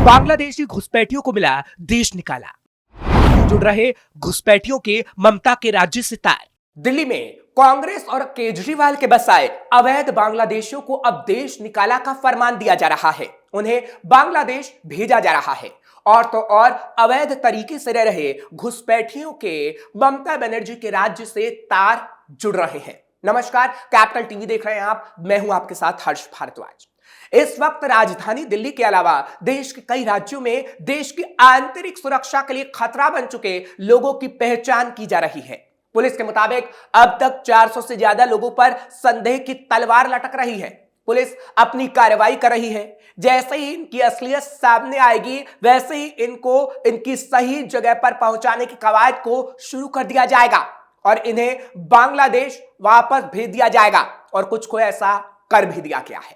बांग्लादेशी घुसपैठियों को मिला देश निकाला। जुड़ रहे घुसपैठियों के ममता के राज्य से तार। दिल्ली में कांग्रेस और केजरीवाल के बसाए अवैध बांग्लादेशियों को अब देश निकाला का फरमान दिया जा रहा है। उन्हें बांग्लादेश भेजा जा रहा है और तो और अवैध तरीके से रह रहे घुसपैठियों के ममता बनर्जी के राज्य से तार जुड़ रहे हैं। नमस्कार, कैपिटल टीवी देख रहे हैं आप। मैं हूं आपके साथ हर्ष भारद्वाज। इस वक्त राजधानी दिल्ली के अलावा देश के कई राज्यों में देश की आंतरिक सुरक्षा के लिए खतरा बन चुके लोगों की पहचान की जा रही है। पुलिस के मुताबिक अब तक 400 से ज्यादा लोगों पर संदेह की तलवार लटक रही है। पुलिस अपनी कार्रवाई कर रही है। जैसे ही इनकी असलियत सामने आएगी वैसे ही इनको इनकी सही जगह पर पहुंचाने की कवायद को शुरू कर दिया जाएगा और इन्हें बांग्लादेश वापस भेज दिया जाएगा और कुछ को ऐसा कर भी दिया गया है।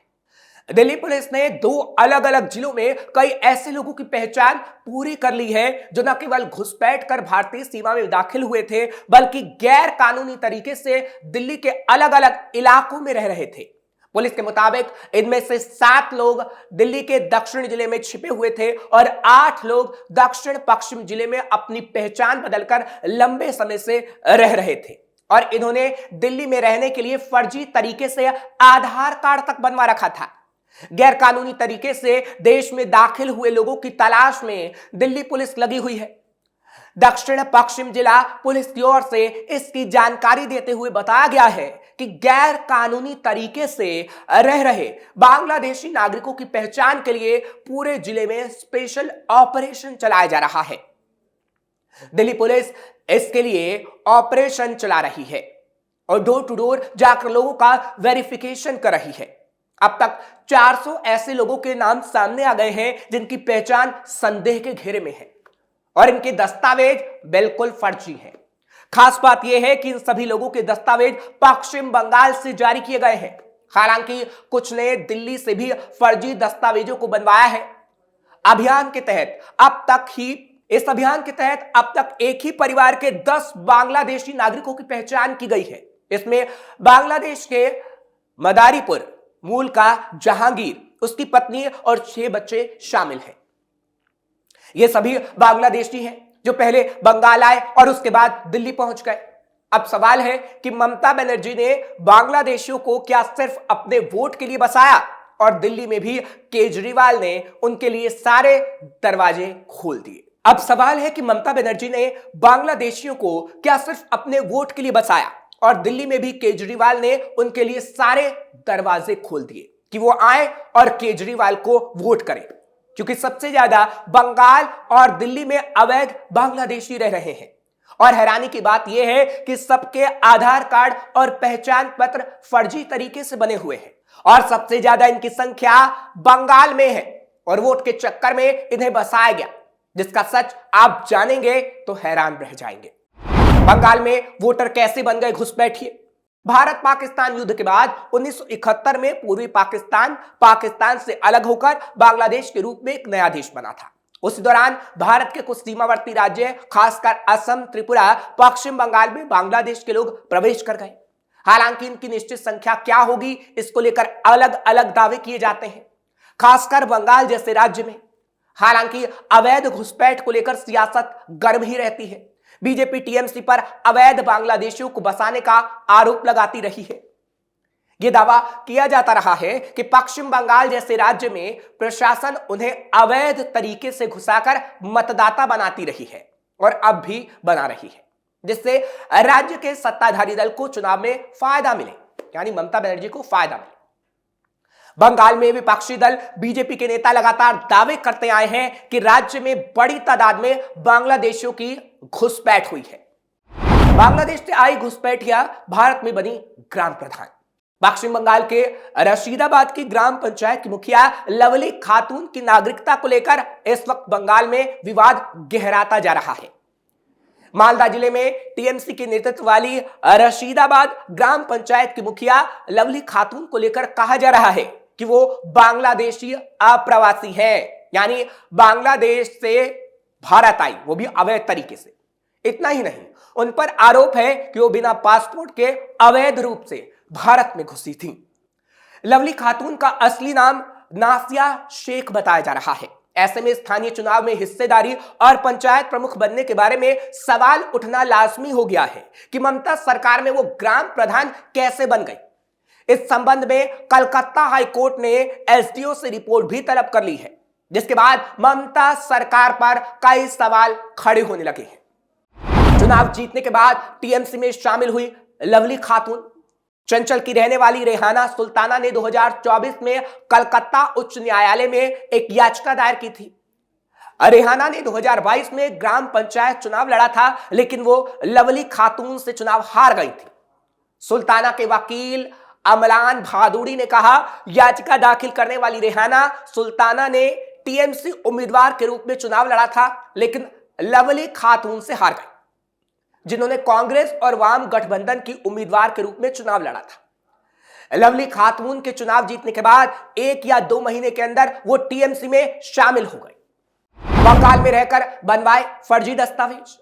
दिल्ली पुलिस ने 2 अलग अलग जिलों में कई ऐसे लोगों की पहचान पूरी कर ली है जो न केवल घुसपैठ कर भारतीय सीमा में दाखिल हुए थे बल्कि गैर कानूनी तरीके से दिल्ली के अलग अलग इलाकों में रह रहे थे। पुलिस के मुताबिक इनमें से 7 लोग दिल्ली के दक्षिण जिले में छिपे हुए थे और 8 लोग दक्षिण पश्चिम जिले में अपनी पहचान बदलकर लंबे समय से रह रहे थे और इन्होंने दिल्ली में रहने के लिए फर्जी तरीके से आधार कार्ड तक बनवा रखा था। गैर कानूनी तरीके से देश में दाखिल हुए लोगों की तलाश में दिल्ली पुलिस लगी हुई है। दक्षिण पश्चिम जिला पुलिस की ओर से इसकी जानकारी देते हुए बताया गया है कि गैर कानूनी तरीके से रह रहे बांग्लादेशी नागरिकों की पहचान के लिए पूरे जिले में स्पेशल ऑपरेशन चलाया जा रहा है। दिल्ली पुलिस इसके लिए ऑपरेशन चला रही है और डोर टू डोर जाकर लोगों का वेरिफिकेशन कर रही है। अब तक 400 ऐसे लोगों के नाम सामने आ गए हैं जिनकी पहचान संदेह के घेरे में है और इनके दस्तावेज बिल्कुल फर्जी हैं। खास बात यह है कि इन सभी लोगों के दस्तावेज पश्चिम बंगाल से जारी किए गए हैं। हालांकि कुछ ने दिल्ली से भी फर्जी दस्तावेजों को बनवाया है। इस अभियान के तहत अब तक एक ही परिवार के 10 बांग्लादेशी नागरिकों की पहचान की गई है। इसमें बांग्लादेश के मदारीपुर मूल का जहांगीर, उसकी पत्नी और 6 बच्चे शामिल हैं। ये सभी बांग्लादेशी हैं जो पहले बंगाल आए और उसके बाद दिल्ली पहुंच गए। अब सवाल है कि ममता बनर्जी ने बांग्लादेशियों को क्या सिर्फ अपने वोट के लिए बसाया और दिल्ली में भी केजरीवाल ने उनके लिए सारे दरवाजे खोल दिए। अब सवाल है कि ममता बनर्जी ने बांग्लादेशियों को क्या सिर्फ अपने वोट के लिए बसाया और दिल्ली में भी केजरीवाल ने उनके लिए सारे दरवाजे खोल दिए कि वो आए और केजरीवाल को वोट करें, क्योंकि सबसे ज्यादा बंगाल और दिल्ली में अवैध बांग्लादेशी रह रहे हैं। और हैरानी की बात यह है कि सबके आधार कार्ड और पहचान पत्र फर्जी तरीके से बने हुए हैं और सबसे ज्यादा इनकी संख्या बंगाल में है और वोट के चक्कर में इन्हें बसाया गया, जिसका सच आप जानेंगे तो हैरान रह जाएंगे। बंगाल में वोटर कैसे बन गए घुसपैठिए? भारत पाकिस्तान युद्ध के बाद 1971 में पूर्वी पाकिस्तान से अलग होकर बांग्लादेश के रूप में एक नया देश बना था। उस दौरान भारत के कुछ सीमावर्ती राज्य, खासकर असम, त्रिपुरा, पश्चिम बंगाल में बांग्लादेश के लोग प्रवेश कर गए। हालांकि इनकी निश्चित संख्या क्या होगी इसको लेकर अलग अलग दावे किए जाते हैं, खासकर बंगाल जैसे राज्य में। हालांकि अवैध घुसपैठ को लेकर सियासत गर्म ही रहती है। बीजेपी टीएमसी पर अवैध बांग्लादेशियों को बसाने का आरोप लगाती रही है। यह दावा किया जाता रहा है कि पश्चिम बंगाल जैसे राज्य में प्रशासन उन्हें अवैध तरीके से घुसाकर मतदाता बनाती रही है और अब भी बना रही है, जिससे राज्य के सत्ताधारी दल को चुनाव में फायदा मिले, यानी ममता बनर्जी को फायदा मिले। बंगाल में विपक्षी दल बीजेपी के नेता लगातार दावे करते आए हैं कि राज्य में बड़ी तादाद में बांग्लादेशियों की घुसपैठ हुई है। बांग्लादेश से आई घुसपैठियां भारत में बनी ग्राम प्रधान। पश्चिम बंगाल के रशीदाबाद की ग्राम पंचायत की मुखिया लवली खातून की नागरिकता को लेकर इस वक्त बंगाल में विवाद गहराता जा रहा है। मालदा जिले में टीएमसी के नेतृत्व वाली रशीदाबाद ग्राम पंचायत की मुखिया लवली खातून को लेकर कहा जा रहा है कि वो बांग्लादेशी अप्रवासी है, यानी बांग्लादेश से भारत आई, वो भी अवैध तरीके से। इतना ही नहीं, उन पर आरोप है कि वो बिना पासपोर्ट के अवैध रूप से भारत में घुसी थी। लवली खातून का असली नाम नासिया शेख बताया जा रहा है। ऐसे में स्थानीय चुनाव में हिस्सेदारी और पंचायत प्रमुख बनने के बारे में सवाल उठना लाजमी हो गया है कि ममता सरकार में वो ग्राम प्रधान कैसे बन गई। इस संबंध में कलकत्ता हाईकोर्ट ने एसडीओ से रिपोर्ट भी तलब कर ली है, जिसके बाद ममता सरकार पर कई सवाल खड़े होने लगे हैं। चुनाव जीतने के बाद टीएमसी में शामिल हुई लवली खातून चंचल की रहने वाली रेहाना सुल्ताना ने 2024 में कलकत्ता उच्च न्यायालय में एक याचिका दायर की थी। रेहाना ने 2022 में ग्राम पंचायत चुनाव लड़ा था, लेकिन वो लवली खातून से चुनाव हार गई थी। सुल्ताना के वकील अमलान भादुड़ी ने कहा, याचिका दाखिल करने वाली रेहाना सुल्ताना ने टीएमसी उम्मीदवार के रूप में चुनाव लड़ा था, लेकिन लवली खातून से हार गई, जिन्होंने कांग्रेस और वाम गठबंधन की उम्मीदवार के रूप में चुनाव लड़ा था। लवली खातून के चुनाव जीतने के बाद 1 या 2 महीने के अंदर वो टीएमसी में शामिल हो गई। बंगाल में रहकर बनवाए फर्जी दस्तावेज।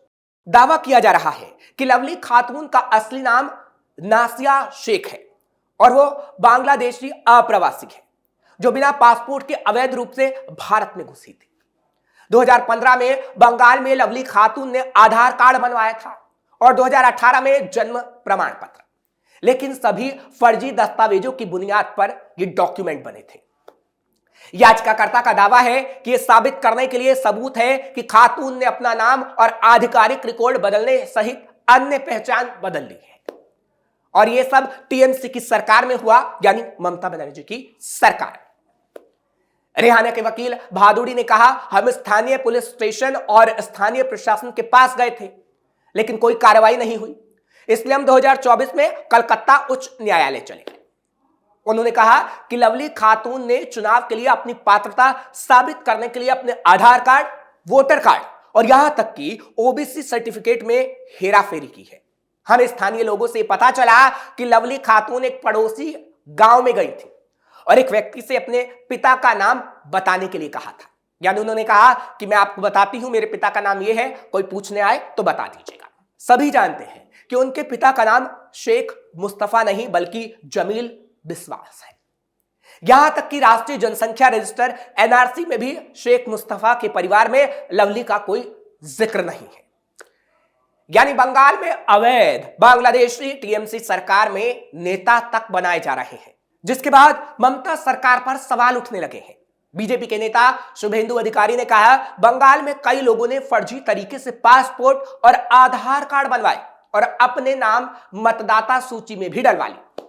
दावा किया जा रहा है कि लवली खातून का असली नाम नासिया शेख है और वो बांग्लादेशी अप्रवासी है जो बिना पासपोर्ट के अवैध रूप से भारत में घुसी थी। 2015 में बंगाल में लवली खातून ने आधार कार्ड बनवाया था और 2018 में जन्म प्रमाण पत्र, लेकिन सभी फर्जी दस्तावेजों की बुनियाद पर ये डॉक्यूमेंट बने थे। याचिकाकर्ता का दावा है कि यह साबित करने के लिए सबूत है कि खातून ने अपना नाम और आधिकारिक रिकॉर्ड बदलने सहित अन्य पहचान बदल ली है, और यह सब टीएमसी की सरकार में हुआ, यानी ममता बनर्जी की सरकार। रेहाना के वकील भादुड़ी ने कहा, हम स्थानीय पुलिस स्टेशन और स्थानीय प्रशासन के पास गए थे, लेकिन कोई कार्रवाई नहीं हुई, इसलिए हम 2024 में कलकत्ता उच्च न्यायालय चले गए। उन्होंने कहा कि लवली खातून ने चुनाव के लिए अपनी पात्रता साबित करने के लिए अपने आधार कार्ड, वोटर कार्ड और यहां तक कि ओबीसी सर्टिफिकेट में हेराफेरी की है। हमें स्थानीय लोगों से पता चला कि लवली खातून एक पड़ोसी गांव में गई थी और एक व्यक्ति से अपने पिता का नाम बताने के लिए कहा था, यानी उन्होंने कहा कि मैं आपको बताती हूं, मेरे पिता का नाम यह है, कोई पूछने आए तो बता दीजिएगा। सभी जानते हैं कि उनके पिता का नाम शेख मुस्तफा नहीं बल्कि जमील बिस्वास है। यहां तक कि राष्ट्रीय जनसंख्या रजिस्टर एनआरसी में भी शेख मुस्तफा के परिवार में लवली का कोई जिक्र नहीं है। यानी बंगाल में अवैध बांग्लादेशी टीएमसी सरकार में नेता तक बनाए जा रहे हैं, जिसके बाद ममता सरकार पर सवाल उठने लगे हैं। बीजेपी के नेता शुभेंदु अधिकारी ने कहा, बंगाल में कई लोगों ने फर्जी तरीके से पासपोर्ट और आधार कार्ड बनवाए और अपने नाम मतदाता सूची में भी डलवा ली।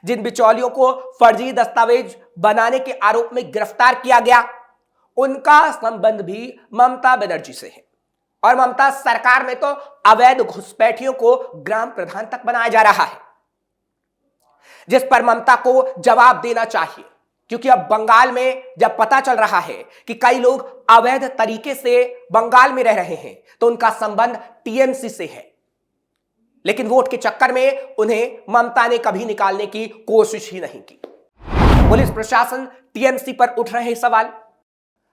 जिन बिचौलियों को फर्जी दस्तावेज बनाने के आरोप में गिरफ्तार किया गया, उनका संबंध भी ममता बनर्जी से है, और ममता सरकार में तो अवैध घुसपैठियों को ग्राम प्रधान तक बनाया जा रहा है, जिस पर ममता को जवाब देना चाहिए। क्योंकि अब बंगाल में जब पता चल रहा है कि कई लोग अवैध तरीके से बंगाल में रह रहे हैं, तो उनका संबंध टीएमसी से है, लेकिन वोट के चक्कर में उन्हें ममता ने कभी निकालने की कोशिश ही नहीं की। पुलिस प्रशासन टीएमसी पर उठ रहे सवाल।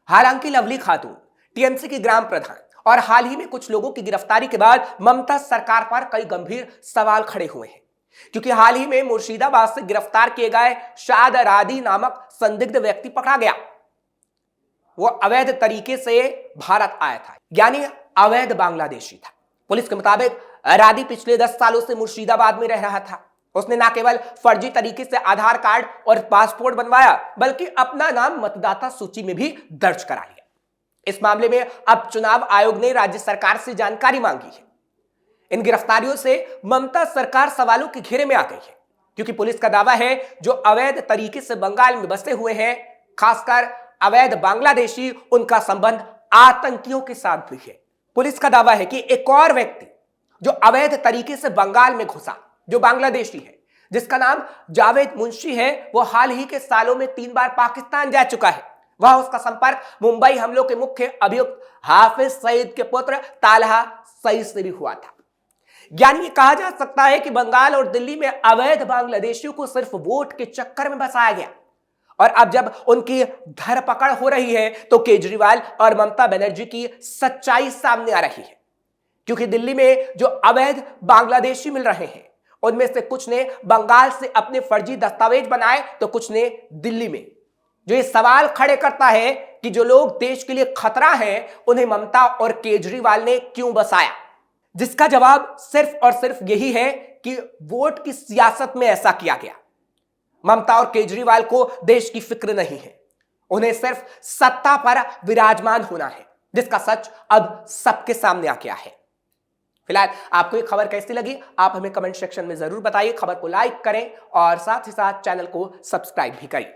हालांकि लवली खातून टीएमसी की ग्राम प्रधान और हाल ही में कुछ लोगों की गिरफ्तारी के बाद ममता सरकार पर कई गंभीर सवाल खड़े हुए हैं, क्योंकि हाल ही में मुर्शिदाबाद से गिरफ्तार किए गए शाद रादी नामक संदिग्ध व्यक्ति पकड़ा गया। वो अवैध तरीके से भारत आया था, यानी अवैध बांग्लादेशी था। पुलिस के मुताबिक रादी पिछले 10 सालों से मुर्शिदाबाद में रह रहा था। उसने न केवल फर्जी तरीके से आधार कार्ड और पासपोर्ट बनवाया, बल्कि अपना नाम मतदाता सूची में भी दर्ज करा लिया। इस मामले में अब चुनाव आयोग ने राज्य सरकार से जानकारी मांगी है। इन गिरफ्तारियों से ममता सरकार सवालों के घेरे में आ गई है, क्योंकि पुलिस का दावा है जो अवैध तरीके से बंगाल में बसे हुए हैं, खासकर अवैध बांग्लादेशी, उनका संबंध आतंकियों के साथ भी है। पुलिस का दावा है कि एक और व्यक्ति जो अवैध तरीके से बंगाल में घुसा, जो बांग्लादेशी है, जिसका नाम जावेद मुंशी है, वो हाल ही के सालों में 3 बार पाकिस्तान जा चुका है। वहां उसका संपर्क मुंबई हमलों के मुख्य अभियुक्त हाफिज सईद के पुत्र तालहा सईद से भी हुआ था। यानी कहा जा सकता है कि बंगाल और दिल्ली में अवैध बांग्लादेशियों को सिर्फ वोट के चक्कर में बसाया गया, और अब जब उनकी धरपकड़ हो रही है तो केजरीवाल और ममता बनर्जी की सच्चाई सामने आ रही है। क्योंकि दिल्ली में जो अवैध बांग्लादेशी मिल रहे हैं, उनमें से कुछ ने बंगाल से अपने फर्जी दस्तावेज बनाए, तो कुछ ने दिल्ली में। जो ये सवाल खड़े करता है कि जो लोग देश के लिए खतरा हैं उन्हें ममता और केजरीवाल ने क्यों बसाया, जिसका जवाब सिर्फ और सिर्फ यही है कि वोट की सियासत में ऐसा किया गया। ममता और केजरीवाल को देश की फिक्र नहीं है, उन्हें सिर्फ सत्ता पर विराजमान होना है, जिसका सच अब सबके सामने आ गया है। फिलहाल आपको ये खबर कैसी लगी आप हमें कमेंट सेक्शन में जरूर बताइए। खबर को लाइक करें और साथ ही साथ चैनल को सब्सक्राइब भी करें।